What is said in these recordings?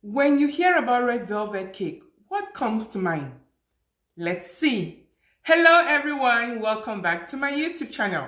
When you hear about red velvet cake, what comes to mind? Let's see. Hello everyone, welcome back to my YouTube channel.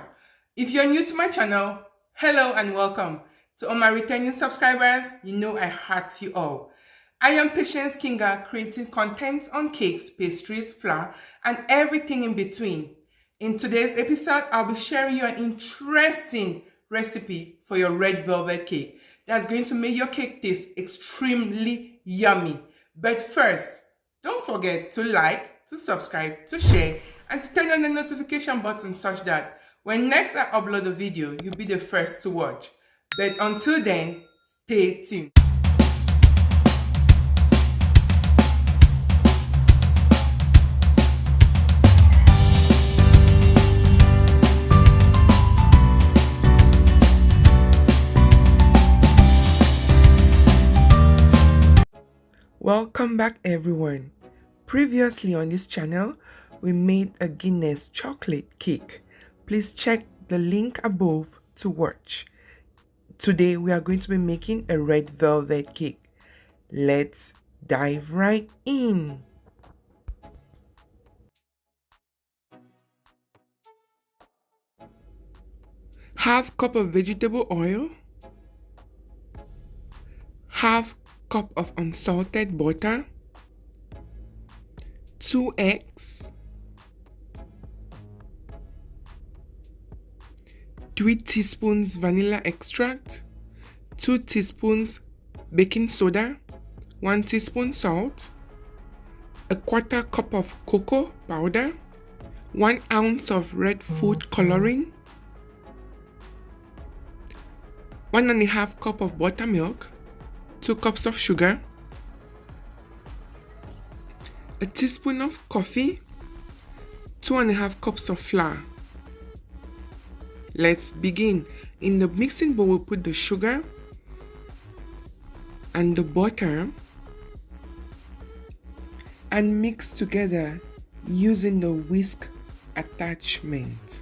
If you're new to my channel, hello and welcome. To all my returning subscribers, you know I heart you all. I am Patience Kinga, creating content on cakes, pastries, flour, and everything in between. In today's episode, I'll be sharing you an interesting recipe for your red velvet cake that's going to make your cake taste extremely yummy. But first, don't forget to like, to subscribe, to share, and to turn on the notification button such that when next I upload a video, you'll be the first to watch. But until then, stay tuned. Welcome back everyone. Previously on this channel, we made a Guinness chocolate cake. Please check the link above to watch. Today we are going to be making a red velvet cake. Let's dive right in. Half cup of vegetable oil, half cup of unsalted butter, 2 eggs, 3 teaspoons vanilla extract, 2 teaspoons baking soda, 1 teaspoon salt, a 1/4 cup of cocoa powder, 1 ounce of red food coloring, 1½ cup of buttermilk, 2 cups of sugar, a teaspoon of coffee, 2½ cups of flour. Let's begin. In the mixing bowl, we'll put the sugar and the butter and mix together using the whisk attachment.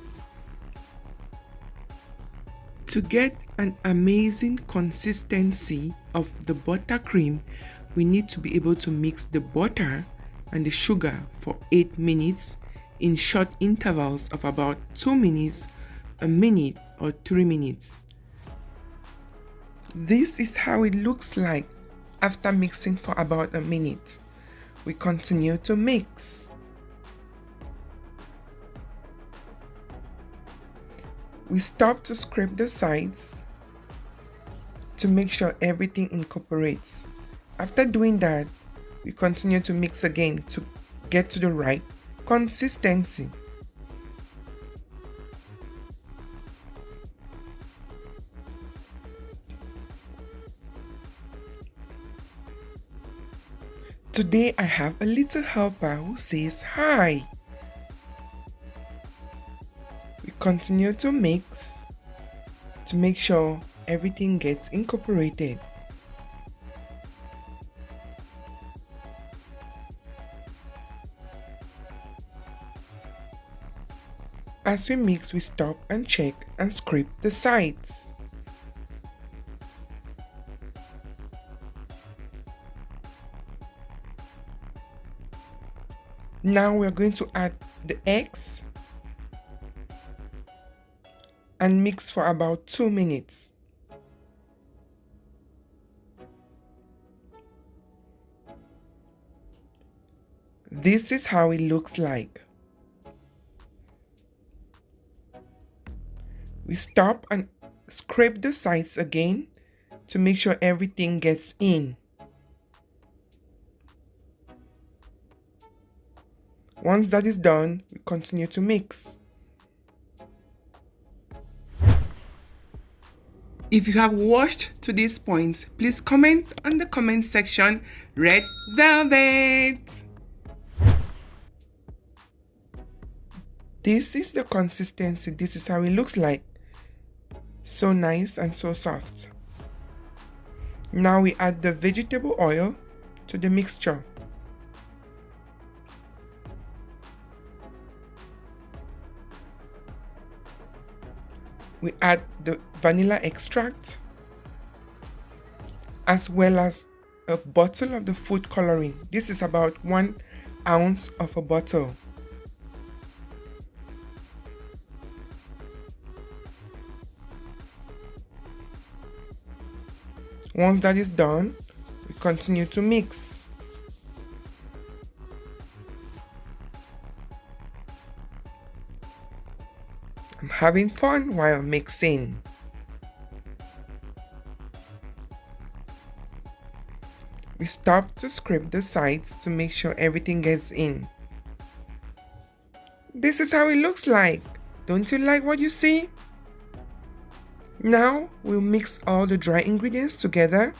To get an amazing consistency of the buttercream, we need to be able to mix the butter and the sugar for 8 minutes in short intervals of about 2 minutes, a minute, or 3 minutes. This is how it looks like after mixing for about a minute. We continue to mix. We stop to scrape the sides to make sure everything incorporates. After doing that, we continue to mix again to get to the right consistency. Today I have a little helper who says hi. We continue to mix to make sure everything gets incorporated. As we mix, we stop and check and scrape the sides. Now we're going to add the eggs and mix for about 2 minutes. This is how it looks like. We stop and scrape the sides again to make sure everything gets in. Once that is done, we continue to mix. If you have watched to this point, please comment on the comment section, red velvet. This is the consistency. This is how it looks like. So nice and so soft. Now we add the vegetable oil to the mixture. We add the vanilla extract as well as a bottle of the food coloring. This is about 1 ounce of a bottle. Once that is done, we continue to mix. I'm having fun while mixing. We stop to scrape the sides to make sure everything gets in. This is how it looks like. Don't you like what you see? Now we'll mix all the dry ingredients together.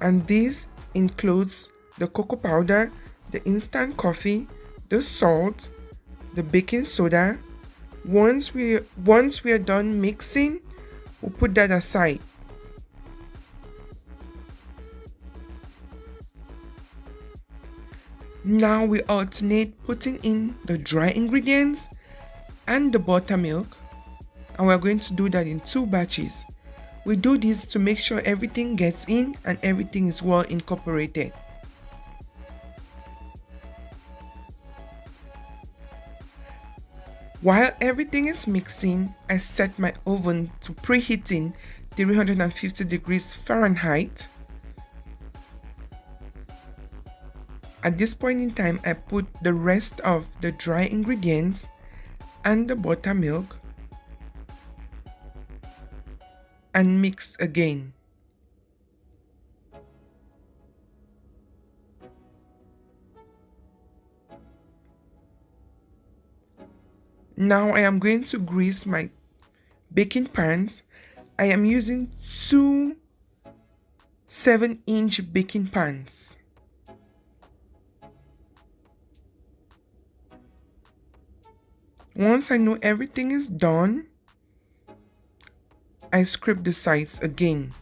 And this includes the cocoa powder, the instant coffee, the salt, the baking soda. Once we are done mixing, we'll put that aside. Now we alternate putting in the dry ingredients and the buttermilk, and we're going to do that in 2 batches. We do this to make sure everything gets in and everything is well incorporated. While everything is mixing, I set my oven to preheating 350 degrees Fahrenheit. At this point in time, I put the rest of the dry ingredients and the buttermilk and mix again. Now I am going to grease my baking pans. I am using 2 7-inch baking pans. Once I know everything is done, I scrape the sides again.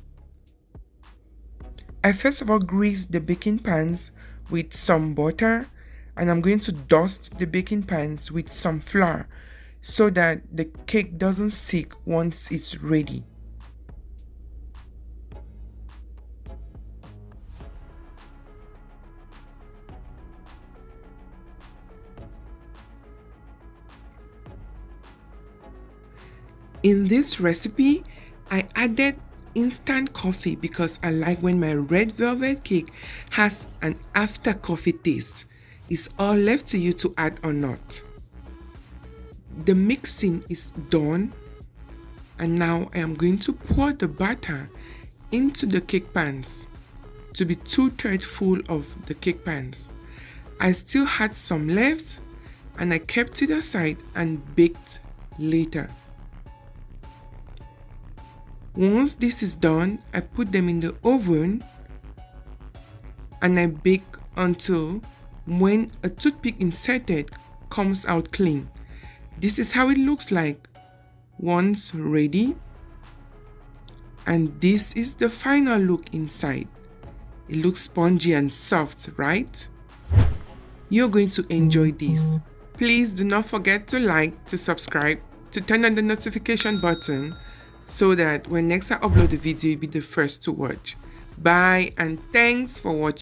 I first of all grease the baking pans with some butter, and I'm going to dust the baking pans with some flour so that the cake doesn't stick once it's ready. In this recipe, I added instant coffee because I like when my red velvet cake has an after coffee taste. It's all left to you to add or not. The mixing is done, and now I am going to pour the batter into the cake pans to be 2/3 full of the cake pans. I still had some left and I kept it aside and baked later. Once this is done, I put them in the oven and I bake until when a toothpick inserted comes out clean. This is how it looks like once ready, and this is the final look inside. It looks spongy and soft, right? You're going to enjoy this. Please do not forget to like, to subscribe, to turn on the notification button so that when next I upload a video, you'll be the first to watch. Bye and thanks for watching.